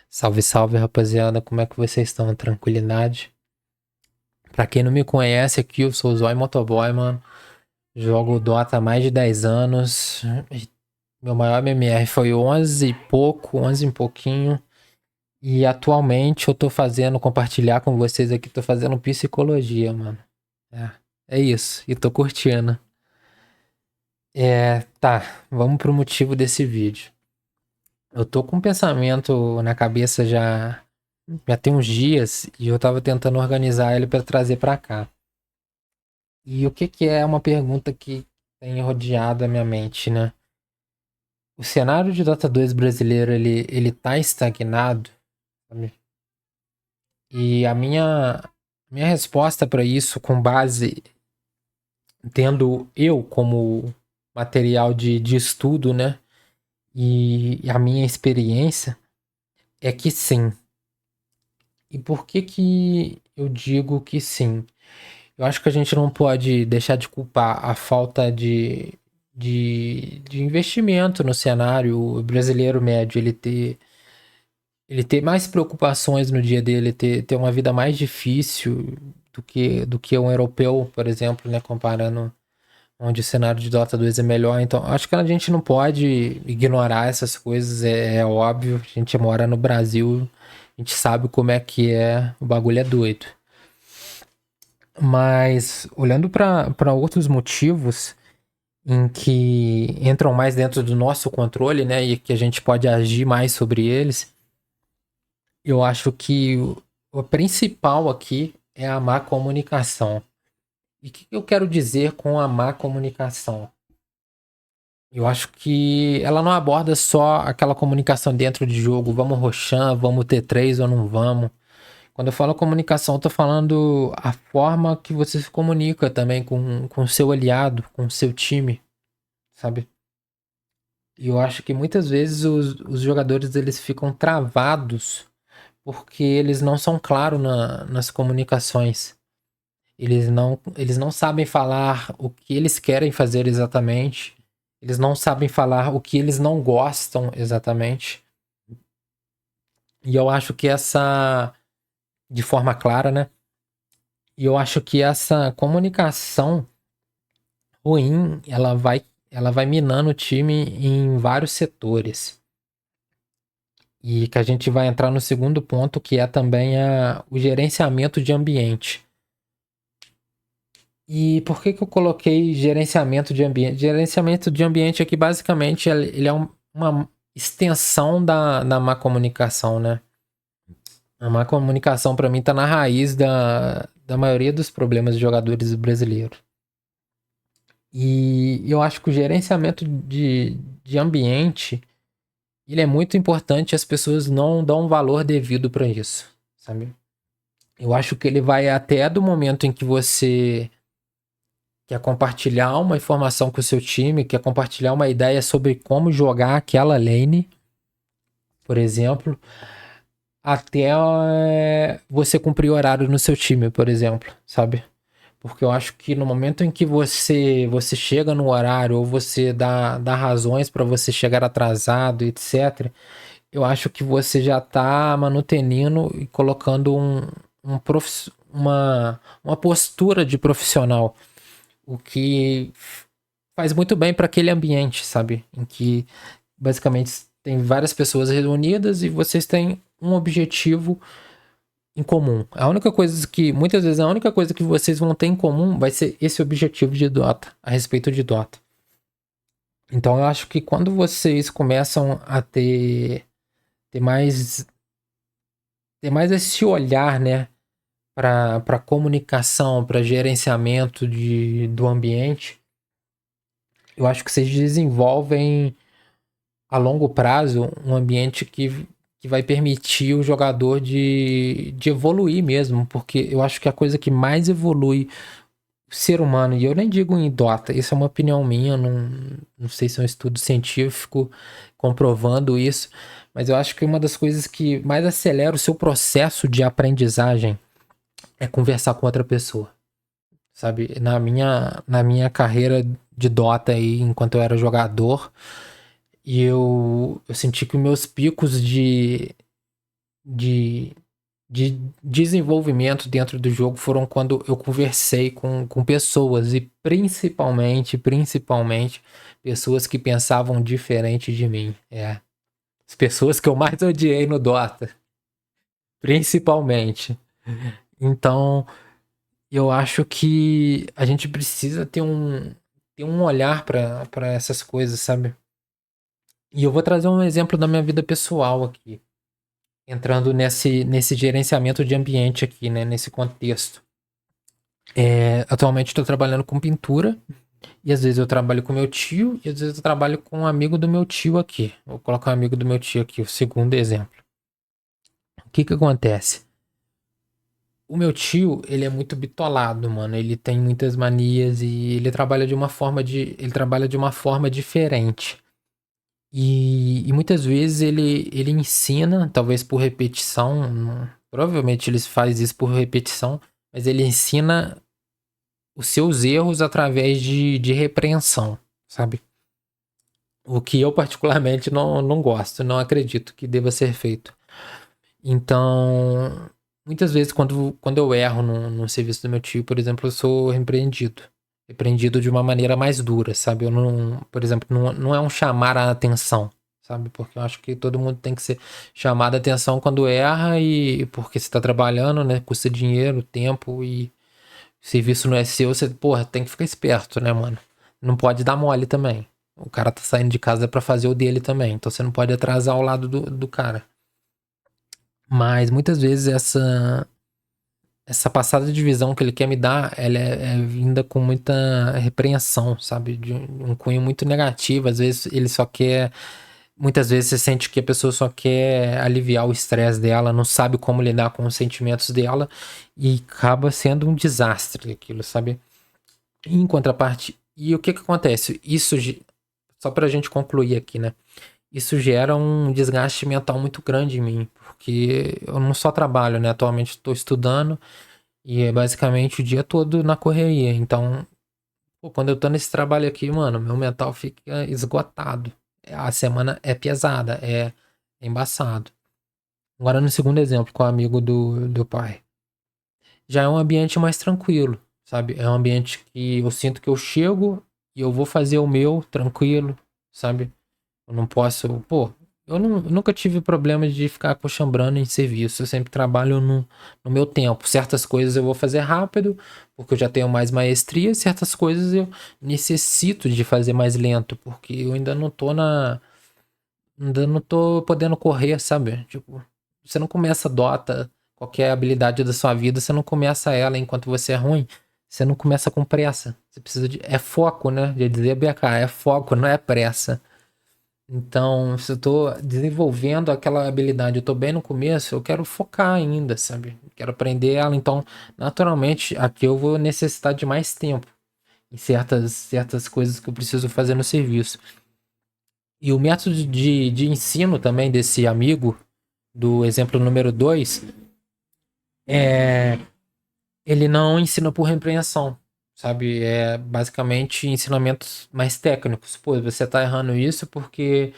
Salve, salve, rapaziada. Como é que vocês estão? Tranquilidade? Pra quem não me conhece aqui, eu sou o Zói Motoboy, mano. Jogo Dota há mais de 10 anos. Meu maior MMR foi 11 e pouco, 11 e pouquinho. E atualmente eu tô fazendo, compartilhar com vocês aqui, tô fazendo psicologia, mano. É, é isso. E tô curtindo. Tá. Vamos pro motivo desse vídeo. Eu tô com um pensamento na cabeça já tem uns dias e eu tava tentando organizar ele pra trazer pra cá. E o que que é uma pergunta que tem rodeado a minha mente, né? O cenário de Dota 2 brasileiro, ele tá estagnado, sabe? E a minha resposta pra isso, com base, tendo eu como material de estudo, né? E a minha experiência, é que sim. E por que que eu digo que sim? Eu acho que a gente não pode deixar de culpar a falta de investimento no cenário brasileiro médio, ele ter mais preocupações no dia dele, ter uma vida mais difícil do que um europeu, por exemplo, né, comparando onde o cenário de Dota 2 é melhor. Então, acho que a gente não pode ignorar essas coisas, é óbvio. A gente mora no Brasil, a gente sabe como é que é, o bagulho é doido. Mas olhando para outros motivos em que entram mais dentro do nosso controle, né, e que a gente pode agir mais sobre eles, eu acho que o principal aqui é a má comunicação. E o que eu quero dizer com a má comunicação? Eu acho que ela não aborda só aquela comunicação dentro de jogo, vamos roxar, vamos ter três ou não vamos. Quando eu falo comunicação, eu tô falando a forma que você se comunica também com o seu aliado, com o seu time, sabe? E eu acho que muitas vezes os jogadores eles ficam travados porque eles não são claros nas comunicações. Eles não sabem falar o que eles querem fazer exatamente. Eles não sabem falar o que eles não gostam exatamente. E eu acho que de forma clara, né? E eu acho que essa comunicação ruim, ela vai minando o time em vários setores. E que a gente vai entrar no segundo ponto, que é também o gerenciamento de ambiente. E por que que eu coloquei gerenciamento de ambiente? Gerenciamento de ambiente aqui, basicamente, ele é uma extensão da má comunicação, né? A má comunicação, para mim, tá na raiz da maioria dos problemas de jogadores brasileiros. E eu acho que o gerenciamento de ambiente, ele é muito importante, as pessoas não dão um valor devido para isso, sabe? Eu acho que ele vai até do momento em que você quer compartilhar uma informação com o seu time, quer compartilhar uma ideia sobre como jogar aquela lane, por exemplo, até você cumprir horário no seu time, por exemplo, sabe? Porque eu acho que no momento em que você chega no horário ou você dá razões para você chegar atrasado, etc., eu acho que você já tá manutenindo e colocando uma postura de profissional, o que faz muito bem para aquele ambiente, sabe? Em que basicamente tem várias pessoas reunidas e vocês têm um objetivo em comum. A única coisa que, muitas vezes, a única coisa que vocês vão ter em comum vai ser esse objetivo de Dota, a respeito de Dota. Então eu acho que quando vocês começam a ter mais, ter mais esse olhar, né, para comunicação, para gerenciamento do ambiente, eu acho que vocês desenvolvem a longo prazo um ambiente que vai permitir o jogador de evoluir mesmo, porque eu acho que a coisa que mais evolui o ser humano, e eu nem digo em Dota, isso é uma opinião minha, não sei se é um estudo científico comprovando isso, mas eu acho que uma das coisas que mais acelera o seu processo de aprendizagem é conversar com outra pessoa, sabe? Na minha carreira de Dota aí, enquanto eu era jogador, e eu senti que os meus picos de, de desenvolvimento dentro do jogo foram quando eu conversei com pessoas, e principalmente, pessoas que pensavam diferente de mim. As pessoas que eu mais odiei no Dota, principalmente. Então, eu acho que a gente precisa ter um olhar para essas coisas, sabe? E eu vou trazer um exemplo da minha vida pessoal aqui, entrando nesse gerenciamento de ambiente aqui, né? Nesse contexto. Atualmente estou trabalhando com pintura, e às vezes eu trabalho com meu tio, e às vezes eu trabalho com um amigo do meu tio aqui. Vou colocar um amigo do meu tio aqui, o segundo exemplo. O que acontece? O meu tio, ele é muito bitolado, mano. Ele tem muitas manias e ele trabalha ele trabalha de uma forma diferente. E muitas vezes ele ensina, talvez por repetição, provavelmente ele faz isso por repetição, mas ele ensina os seus erros através de repreensão, sabe? O que eu particularmente não gosto, não acredito que deva ser feito. Então, muitas vezes quando eu erro no serviço do meu tio, por exemplo, eu sou repreendido. Repreendido de uma maneira mais dura, sabe? Eu não, por exemplo, não é um chamar a atenção, sabe? Porque eu acho que todo mundo tem que ser chamado a atenção quando erra, e porque você tá trabalhando, né? Custa dinheiro, tempo, e o serviço não é seu, você, porra, tem que ficar esperto, né, mano? Não pode dar mole também. O cara tá saindo de casa pra fazer o dele também, então você não pode atrasar o lado do cara. Mas muitas vezes essa passada de visão que ele quer me dar, ela é vinda com muita repreensão, sabe? De um cunho muito negativo. Às vezes ele só quer. Muitas vezes você sente que a pessoa só quer aliviar o estresse dela, não sabe como lidar com os sentimentos dela, e acaba sendo um desastre aquilo, sabe? Em contraparte. E o que acontece? Só pra gente concluir aqui, né? Isso gera um desgaste mental muito grande em mim, porque eu não só trabalho, né? Atualmente estou estudando, e é basicamente o dia todo na correria. Então, pô, quando eu tô nesse trabalho aqui, mano, meu mental fica esgotado. A semana é pesada, é embaçado. Agora, no segundo exemplo, com o amigo do pai. Já é um ambiente mais tranquilo, sabe? É um ambiente que eu sinto que eu chego e eu vou fazer o meu tranquilo, sabe? Eu não posso. Pô, nunca tive problema de ficar coxambrando em serviço. Eu sempre trabalho no meu tempo. Certas coisas eu vou fazer rápido, porque eu já tenho mais maestria. Certas coisas eu necessito de fazer mais lento, porque eu ainda não tô na. Ainda não tô podendo correr, sabe? Tipo, você não começa Dota, qualquer habilidade da sua vida, você não começa ela enquanto você é ruim. Você não começa com pressa. Você precisa de. É foco, né? Já dizia BK, é foco, não é pressa. Então, se eu tô desenvolvendo aquela habilidade, eu tô bem no começo, eu quero focar ainda, sabe? Quero aprender ela, então, naturalmente, aqui eu vou necessitar de mais tempo em certas coisas que eu preciso fazer no serviço. E o método de ensino também desse amigo, do exemplo número 2, é, ele não ensina por repreensão, sabe? É basicamente ensinamentos mais técnicos. Pô, você tá errando isso porque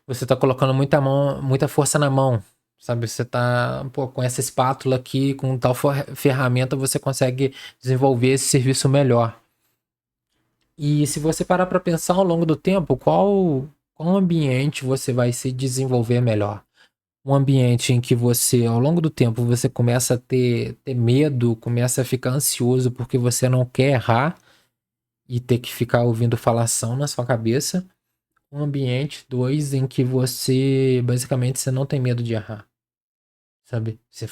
você tá colocando muita força na mão, sabe? Você tá, pô, com essa espátula aqui, com tal ferramenta, você consegue desenvolver esse serviço melhor. E se você parar para pensar ao longo do tempo, qual ambiente você vai se desenvolver melhor? Um ambiente em que você, ao longo do tempo, você começa a ter medo, começa a ficar ansioso porque você não quer errar e ter que ficar ouvindo falação na sua cabeça. Um ambiente, dois, em que você, basicamente, você não tem medo de errar, sabe? Você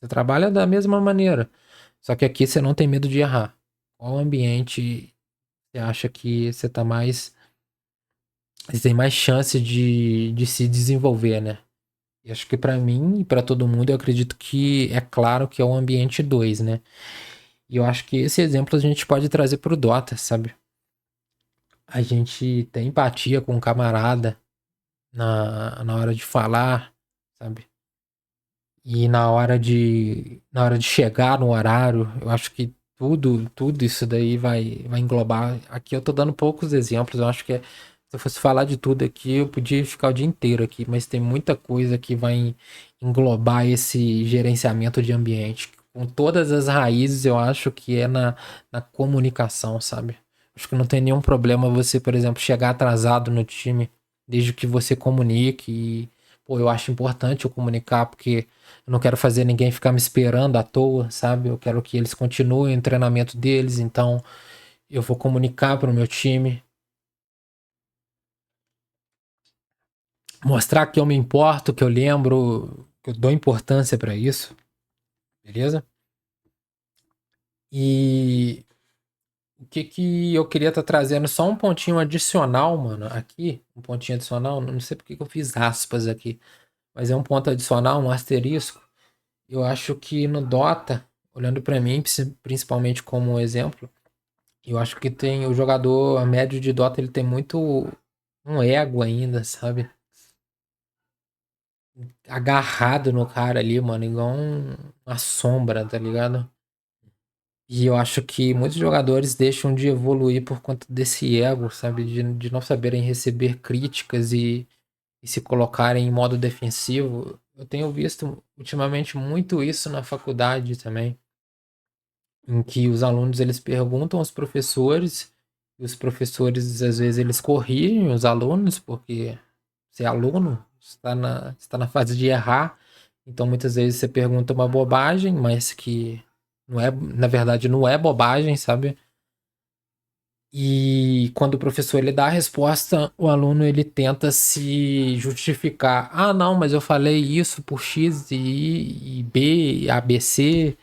trabalha da mesma maneira, só que aqui você não tem medo de errar. Qual ambiente você acha que você tem mais chance de se desenvolver, né? E acho que pra mim e pra todo mundo, eu acredito que é claro que é o ambiente 2, né? E eu acho que esse exemplo a gente pode trazer pro Dota, sabe? A gente tem empatia com o camarada na hora de falar, sabe? E na hora de chegar no horário, eu acho que tudo isso daí vai englobar. Aqui eu tô dando poucos exemplos, eu acho que Se eu fosse falar de tudo aqui, eu podia ficar o dia inteiro aqui, mas tem muita coisa que vai englobar esse gerenciamento de ambiente. Com todas as raízes, eu acho que é na comunicação, sabe? Acho que não tem nenhum problema você, por exemplo, chegar atrasado no time, desde que você comunique. E, pô, eu acho importante eu comunicar, porque eu não quero fazer ninguém ficar me esperando à toa, sabe? Eu quero que eles continuem o treinamento deles, então eu vou comunicar para o meu time. Mostrar que eu me importo, que eu lembro, que eu dou importância pra isso, beleza? E o que que eu queria estar trazendo só um pontinho adicional, mano, aqui, um pontinho adicional, não sei porque que eu fiz aspas aqui, mas é um ponto adicional, um asterisco. Eu acho que no Dota, olhando pra mim, principalmente como exemplo, eu acho que tem o jogador a médio de Dota, ele tem muito um ego ainda, sabe? Agarrado no cara ali, mano, igual uma sombra, tá ligado? E eu acho que muitos jogadores deixam de evoluir por conta desse ego, sabe? De não saberem receber críticas e se colocarem em modo defensivo. Eu tenho visto ultimamente muito isso na faculdade também, em que os alunos eles perguntam aos professores, e os professores às vezes eles corrigem os alunos, porque você é aluno, está na fase de errar, então muitas vezes você pergunta uma bobagem, mas que não é, na verdade não é bobagem, sabe? E quando o professor ele dá a resposta, o aluno ele tenta se justificar. Ah, não, mas eu falei isso por X e Y e B, e ABC,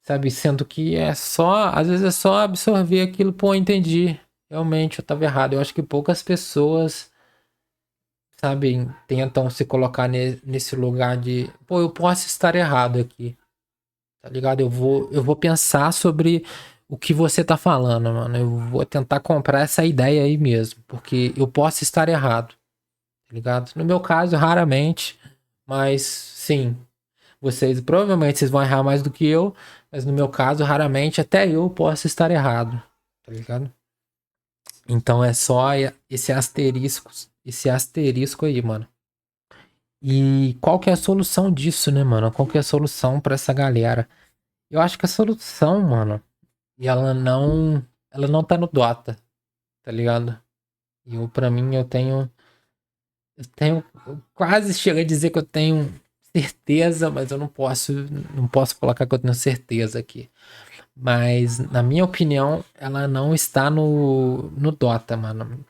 sabe? Sendo que é só, às vezes é só absorver aquilo, pô, entendi. Realmente eu estava errado. Eu acho que poucas pessoas, sabe, tentam se colocar nesse lugar de, pô, eu posso estar errado aqui, tá ligado? Eu vou pensar sobre o que você tá falando, mano. Eu vou tentar comprar essa ideia aí mesmo, porque eu posso estar errado, tá ligado? No meu caso, raramente, mas sim, vocês vão errar mais do que eu, mas no meu caso, raramente, até eu posso estar errado, tá ligado? Então é só esse asterisco aí, mano. E qual que é a solução disso, né, mano? Qual que é a solução pra essa galera? Eu acho que a solução, mano, e ela não tá no Dota, tá ligado? E eu, pra mim, eu quase chego a dizer que eu tenho certeza, mas eu não posso colocar que eu tenho certeza aqui. Mas, na minha opinião, ela não está no Dota, mano.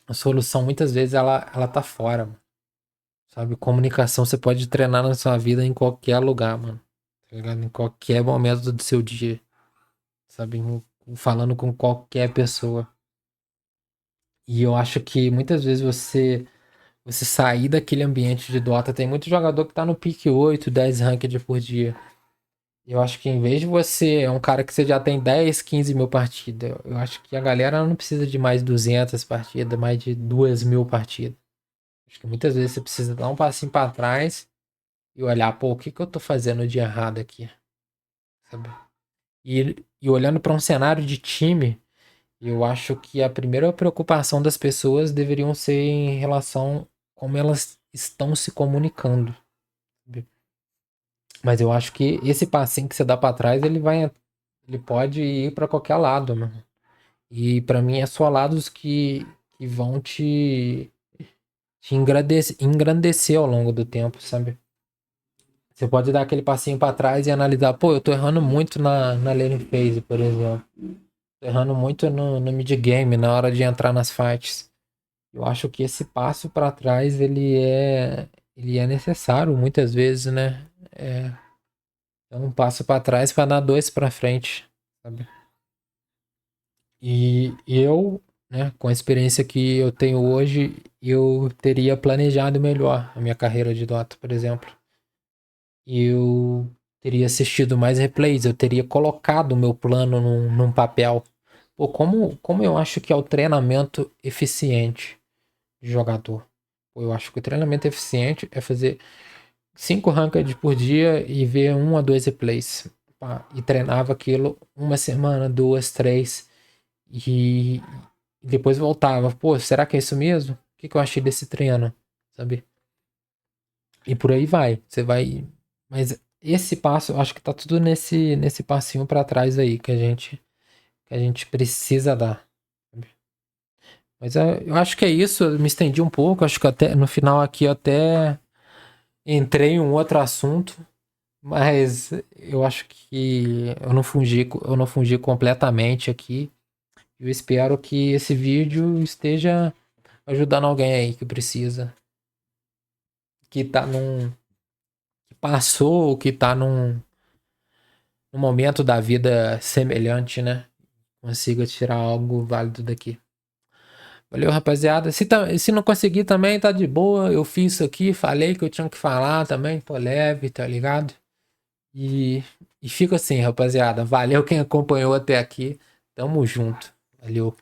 A solução, muitas vezes, ela tá fora, mano. Sabe? Comunicação você pode treinar na sua vida em qualquer lugar, mano. Tá ligado? Em qualquer momento do seu dia. Sabe? Falando com qualquer pessoa. E eu acho que muitas vezes você sair daquele ambiente de Dota, tem muito jogador que tá no pique 8, 10 ranked por dia. Eu acho que em vez de você, é um cara que você já tem 10, 15 mil partidas, eu acho que a galera não precisa de mais 200 partidas, mais de 2.000 partidas. Acho que muitas vezes você precisa dar um passinho pra trás e olhar, pô, o que que eu tô fazendo de errado aqui, sabe? E olhando para um cenário de time, eu acho que a primeira preocupação das pessoas deveriam ser em relação como elas estão se comunicando, sabe? Mas eu acho que esse passinho que você dá pra trás, ele pode ir pra qualquer lado, mano. E pra mim é só lados que vão te engrandecer ao longo do tempo, sabe? Você pode dar aquele passinho pra trás e analisar, pô, eu tô errando muito na lane phase, por exemplo. Tô errando muito no mid game, na hora de entrar nas fights. Eu acho que esse passo pra trás, ele é necessário muitas vezes, né? É um passo pra trás pra dar dois pra frente, sabe? E eu, né, com a experiência que eu tenho hoje, eu teria planejado melhor a minha carreira de Dota, por exemplo. Eu teria assistido mais replays, eu teria colocado o meu plano num papel. Pô, como eu acho que é o treinamento eficiente de jogador? Pô, eu acho que o treinamento eficiente é fazer 5 ranked por dia e ver um a dois replays. Pá, e treinava aquilo uma semana, duas, três. E, e depois voltava. Pô, será que é isso mesmo? O que, que eu achei desse treino? Sabe? E por aí vai. Você vai. Mas esse passo, eu acho que tá tudo nesse passinho pra trás aí que a gente precisa dar. Sabe? Mas eu acho que é isso. Eu me estendi um pouco. Acho que até no final aqui eu até entrei em um outro assunto. Mas eu acho que eu não fugi completamente aqui. Eu espero que esse vídeo esteja ajudando alguém aí que precisa, que tá que passou, que tá num momento da vida semelhante, né? Consiga tirar algo válido daqui. Valeu, rapaziada. Se não conseguir também, tá de boa. Eu fiz isso aqui, falei que eu tinha que falar também, tô leve, tá ligado? E, e fica assim, rapaziada. Valeu quem acompanhou até aqui. Tamo junto. Valeu.